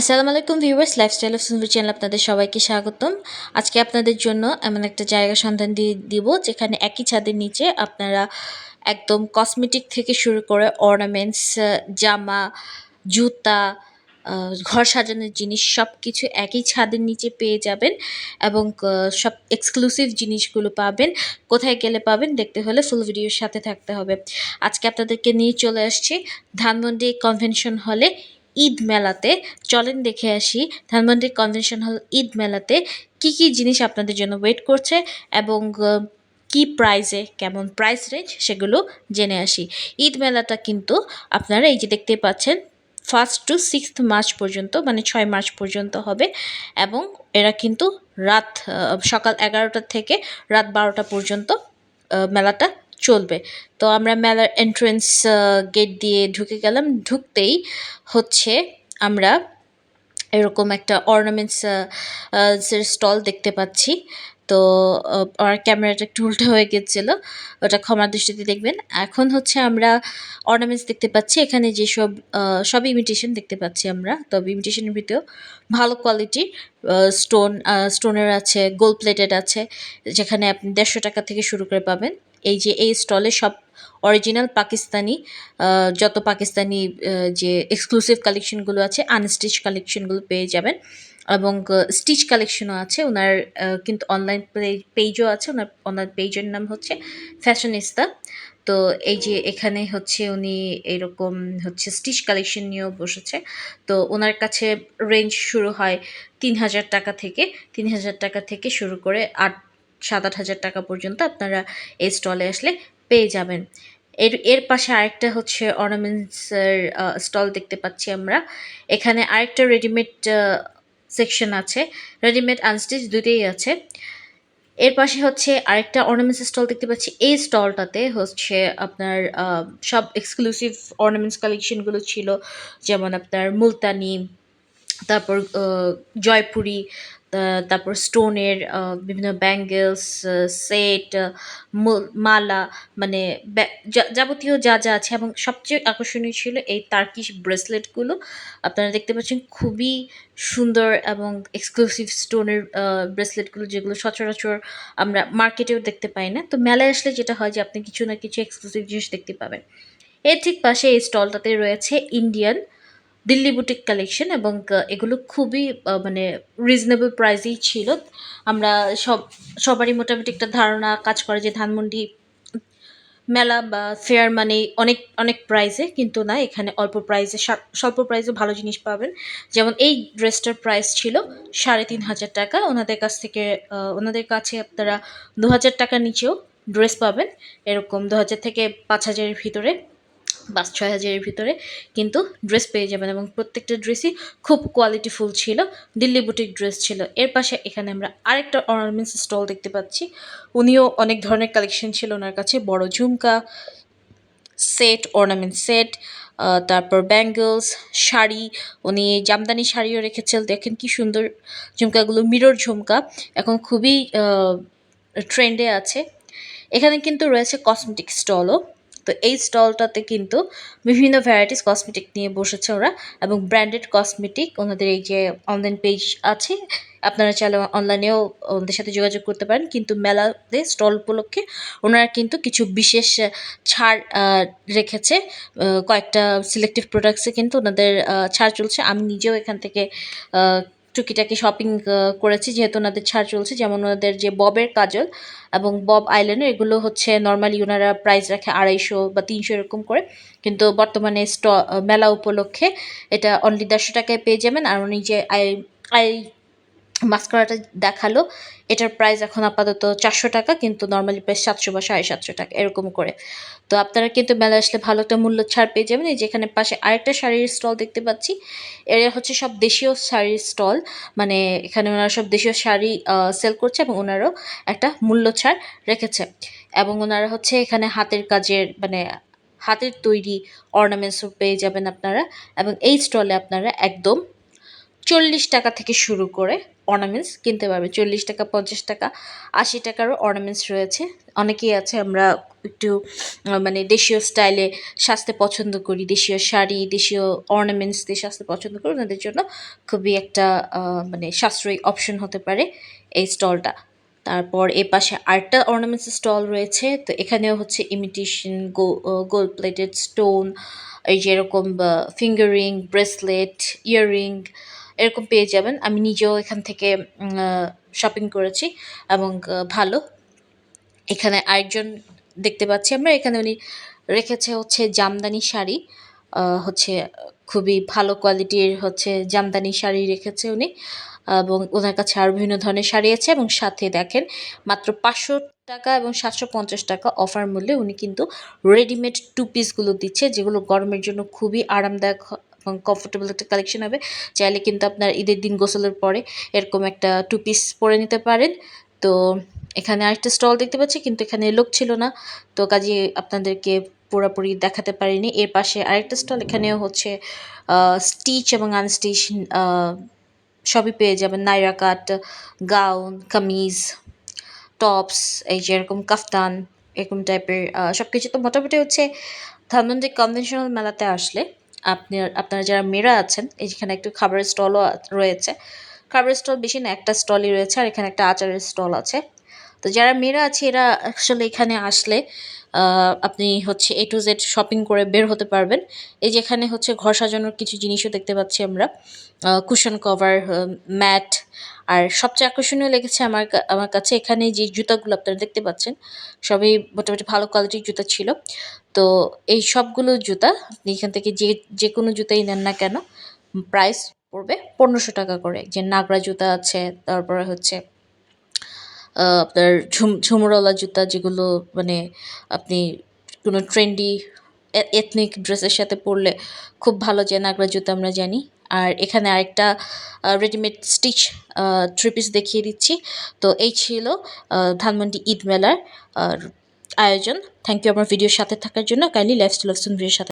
আসসালামু আলাইকুম viewers, lifestyle of সুন্দর চ্যানেল আপনাদের সবাইকে স্বাগতম। আজকে আপনাদের জন্য এমন একটা জায়গা সন্ধান দিয়ে দিব যেখানে একই ছাদের নিচে আপনারা একদম কসমেটিক থেকে শুরু করে অর্নামেন্টস, জামা, জুতা, ঘর সাজানোর জিনিস সব কিছু একই ছাদের নিচে পেয়ে যাবেন এবং সব এক্সক্লুসিভ জিনিসগুলো পাবেন। কোথায় গেলে পাবেন দেখতে হলে ফুল ভিডিওর সাথে থাকতে হবে। আজকে আপনাদেরকে নিয়ে চলে আসছি ধানমন্ডি কনভেনশন হলে ঈদ মেলাতে। চলেন দেখে আসি ধানমন্ডি কনভেনশন হল ঈদ মেলাতে কি কি জিনিস আপনাদের জন্য ওয়েট করছে এবং কি প্রাইসে, কেমন প্রাইস রেঞ্জ সেগুলো জেনে আসি। ঈদ মেলাটা কিন্তু আপনারা এই যে দেখতে পাচ্ছেন 1st to 6th মার্চ পর্যন্ত, মানে 6 মার্চ পর্যন্ত হবে এবং এরা কিন্তু সকাল 11টা থেকে রাত 12টা পর্যন্ত মেলাটা চলবে। তো আমরা মেলার এন্ট্রেন্স গেট দিয়ে ঢুকে গেলাম। ঢুকতেই হচ্ছে আমরা এরকম একটা অর্নামেন্টস স্টল দেখতে পাচ্ছি। তো আমার ক্যামেরাটা একটু উল্টো হয়ে গেছিলো, ওটা ক্ষমার দৃষ্টিতে দেখবেন। এখন হচ্ছে আমরা অর্নামেন্টস দেখতে পাচ্ছি, এখানে যেসব সব ইমিটেশন দেখতে পাচ্ছি আমরা। তবে ইমিটেশনের ভিতরেও ভালো কোয়ালিটির স্টোনের আছে, গোল্ড প্লেটেড আছে, যেখানে আপনি 150 টাকা থেকে শুরু করে পাবেন। এই যে এই স্টলে সব অরিজিনাল পাকিস্তানি, যত পাকিস্তানি যে এক্সক্লুসিভ কালেকশনগুলো আছে, আনস্টিচ কালেকশনগুলো পেয়ে যাবেন এবং স্টিচ কালেকশনও আছে। ওনার কিন্তু অনলাইন পেজও আছে। ওনার অনলাইন পেজের নাম হচ্ছে ফ্যাশনিস্তা। তো এই যে এখানে হচ্ছে উনি এরকম হচ্ছে স্টিচ কালেকশন নিয়েও বসেছে। তো ওনার কাছে রেঞ্জ শুরু হয় 3000 টাকা থেকে। 3000 টাকা থেকে শুরু করে 7-8 হাজার টাকা পর্যন্ত আপনারা এই স্টলে আসলে পেয়ে যাবেন। এর পাশে আরেকটা হচ্ছে অর্নামেন্টসের স্টল দেখতে পাচ্ছি আমরা। এখানে আরেকটা রেডিমেড সেকশন আছে, রেডিমেড আনস্টিচ দুটোই আছে। এর পাশে হচ্ছে আরেকটা অর্নামেন্টস স্টল দেখতে পাচ্ছি। এই স্টলটাতে হচ্ছে আপনার সব এক্সক্লুসিভ অর্নামেন্টস কালেকশনগুলো ছিল, যেমন আপনার মুলতানি, তারপর জয়পুরি, তারপর স্টোনের বিভিন্ন ব্যাঙ্গেলস, সেট, মালা, মানে যাবতীয় যা যা আছে। এবং সবচেয়ে আকর্ষণীয় ছিল এই টার্কিশ ব্রেসলেটগুলো। আপনারা দেখতে পাচ্ছেন খুবই সুন্দর এবং এক্সক্লুসিভ স্টোনের ব্রেসলেটগুলো, যেগুলো সচরাচর আমরা মার্কেটেও দেখতে পাই না। তো মেলায় আসলে যেটা হয় যে আপনি কিছু না কিছু এক্সক্লুসিভ জিনিস দেখতে পাবেন। এর ঠিক পাশে এই স্টলটাতে রয়েছে ইন্ডিয়ান দিল্লি বুটিক কালেকশন এবং এগুলো খুবই মানে রিজনেবল প্রাইসেই ছিল। আমরা সবারই মোটামুটি একটা ধারণা কাজ করে যে ধানমন্ডি মেলা বা ফেয়ার মানে অনেক অনেক প্রাইসে, কিন্তু না, এখানে অল্প প্রাইসে, স্বল্প প্রাইসে ভালো জিনিস পাবেন। যেমন এই ড্রেসটার প্রাইস ছিল 3500 টাকা। ওনাদের কাছে আপনারা 2000 টাকার নিচেও ড্রেস পাবেন, এরকম 2000 থেকে 5000-এর ভিতরে, 5-6 হাজারের ভিতরে কিন্তু ড্রেস পেয়ে যাবেন এবং প্রত্যেকটা ড্রেসই খুব কোয়ালিটিফুল ছিল, দিল্লি বুটিক ড্রেস ছিল। এর পাশে এখানে আমরা আরেকটা অর্নামেন্টস স্টল দেখতে পাচ্ছি। উনিও অনেক ধরনের কালেকশন ছিল ওনার কাছে, বড় ঝুমকা সেট, অর্নামেন্ট সেট, তারপর ব্যাঙ্গলস, শাড়ি, উনি জামদানি শাড়িও রেখেছেন। দেখেন কি সুন্দর ঝুমকাগুলো, মিরর ঝুমকা এখন খুবই ট্রেন্ডে আছে। এখানে কিন্তু রয়েছে কসমেটিক স্টলও। তো এই স্টলটাতে কিন্তু বিভিন্ন ভ্যারাইটিস কসমেটিক নিয়ে বসেছে ওরা এবং ব্র্যান্ডেড কসমেটিক। ওনাদের এই যে অনলাইন পেজ আছে, আপনারা চাইলে অনলাইনেও ওনাদের সাথে যোগাযোগ করতে পারেন। কিন্তু মেলাতে স্টল উপলক্ষে ওনারা কিন্তু কিছু বিশেষ ছাড় রেখেছে। কয়েকটা সিলেক্টিভ প্রোডাক্টসে কিন্তু ওনাদের ছাড় চলছে। আমি নিজেও এখান থেকে টুকিটাকি শপিং করেছি, যেহেতু ওনাদের ছাড় চলছে। যেমন ওনাদের যে ববের কাজল এবং বব আইল্যান্ডার, এগুলো হচ্ছে নর্মালি ওনারা প্রাইস রাখে 250 বা 300 এরকম করে, কিন্তু বর্তমানে মেলা উপলক্ষে এটা অনলি 150 টাকায় পেয়ে যাবেন। আর উনি যে আই মাস্কারাটা দেখালো, এটার প্রাইস এখন আপাতত 400 টাকা, কিন্তু নর্মালি প্রাইস 700 বা 750 টাকা এরকম করে। তো আপনারা কিন্তু মেলা আসলে ভালো একটা মূল্য ছাড় পেয়ে যাবেন। এই যেখানে পাশে আরেকটা শাড়ির স্টল দেখতে পাচ্ছি, এরা হচ্ছে সব দেশীয় শাড়ির স্টল, মানে এখানে ওনারা সব দেশীয় শাড়ি সেল করছে এবং ওনারাও একটা মূল্য ছাড় রেখেছে। এবং ওনারা হচ্ছে এখানে হাতের কাজের, মানে হাতের তৈরি অর্নামেন্টসও পেয়ে যাবেন আপনারা। এবং এই স্টলে আপনারা একদম 40 টাকা থেকে শুরু করে অর্নামেন্টস কিনতে পারবে। 40 টাকা, 50 টাকা, 80 টাকারও অর্নামেন্টস রয়েছে। অনেকেই আছে আমরা একটু মানে দেশীয় স্টাইলে সাজতে পছন্দ করি, দেশীয় শাড়ি, দেশীয় অর্নামেন্টস দিয়ে সাজতে পছন্দ করি, ওনাদের জন্য খুবই একটা মানে সাশ্রয়ী অপশন হতে পারে এই স্টলটা। তারপর এ পাশে আরেকটা অর্নামেন্টস স্টল রয়েছে। তো এখানেও হচ্ছে ইমিটেশন গোল্ড প্লেটেড স্টোন, এই যেরকম ফিঙ্গারিং, ব্রেসলেট, ইয়াররিং এরকম পেয়ে যাবেন। আমি নিজেও এখান থেকে শপিং করেছি এবং ভালো। এখানে আরেকজন দেখতে পাচ্ছি আমরা, এখানে উনি রেখেছে হচ্ছে জামদানি শাড়ি, হচ্ছে খুবই ভালো কোয়ালিটির হচ্ছে জামদানি শাড়ি রেখেছে উনি, এবং ওনার কাছে আরও বিভিন্ন ধরনের শাড়ি আছে এবং সাথে দেখেন মাত্র 500 টাকা এবং 750 টাকা অফার মূল্যে উনি কিন্তু রেডিমেড টু পিসগুলো দিচ্ছে, যেগুলো গরমের জন্য খুবই আরামদায়ক এবং কমফোর্টেবল একটা কালেকশন হবে। চাইলে কিন্তু আপনার ঈদের দিন গোসলের পরে এরকম একটা টু পিস পরে নিতে পারেন। তো এখানে আরেকটা স্টল দেখতে পাচ্ছি, কিন্তু এখানে লোক ছিল না, তো কাজে আপনাদেরকে পুরোপুরি দেখাতে পারিনি। এর পাশে আরেকটা স্টল, এখানেও হচ্ছে স্টিচ এবং আনস্টিচ সবই পেয়ে যাবেন। নাইরা কাট, গাউন, কামিজ, টপস, এই যে এরকম কাফতান, এরকম টাইপের সব কিছু। তো মোটামুটি হচ্ছে ধানমন্ডি কনভেনশনাল মেলাতে আসলে আপনারা যারা মেয়েরা আছেন, এখানে একটু খাবারের স্টলও রয়েছে। খাবারের স্টল বেশি না, একটা স্টলই রয়েছে, আর এখানে একটা আচারের স্টল আছে। তো যারা মেয়েরা আছে এরা আসলে এখানে আসলে আপনি হচ্ছে A to Z শপিং করে বের হতে পারবেন। এই যে এখানে হচ্ছে ঘর সাজানোর কিছু জিনিসও দেখতে পাচ্ছি আমরা, কুশন কভার, ম্যাট। আর সবচেয়ে আকর্ষণীয় লেগেছে আমার কাছে এখানে যে জুতাগুলো আপনারা দেখতে পাচ্ছেন, সবই মোটামুটি ভালো কোয়ালিটির জুতা ছিল। তো এই সবগুলো জুতা আপনি এখান থেকে যে কোনো জুতাই নেন না কেন, প্রাইস পড়বে 1500 টাকা করে। যে নাগরা জুতা আছে, তারপরে হচ্ছে আপনার ঝুমুরওয়ালা জুতা, যেগুলো মানে আপনি কোনো ট্রেন্ডি এথনিক ড্রেসের সাথে পরলে খুব ভালো যে নাগরা জুতা আমরা জানি। আর এখানে আরেকটা রেডিমেড স্টিচ থ্রি পিস দেখিয়ে দিচ্ছি। তো এই ছিল ধানমন্ডি ঈদ মেলার আয়োজন। থ্যাংক ইউ আমার ভিডিওর সাথে থাকার জন্য। কাইন্ডলি লাইফস্টাইল অফ সুন্দরীর সাথে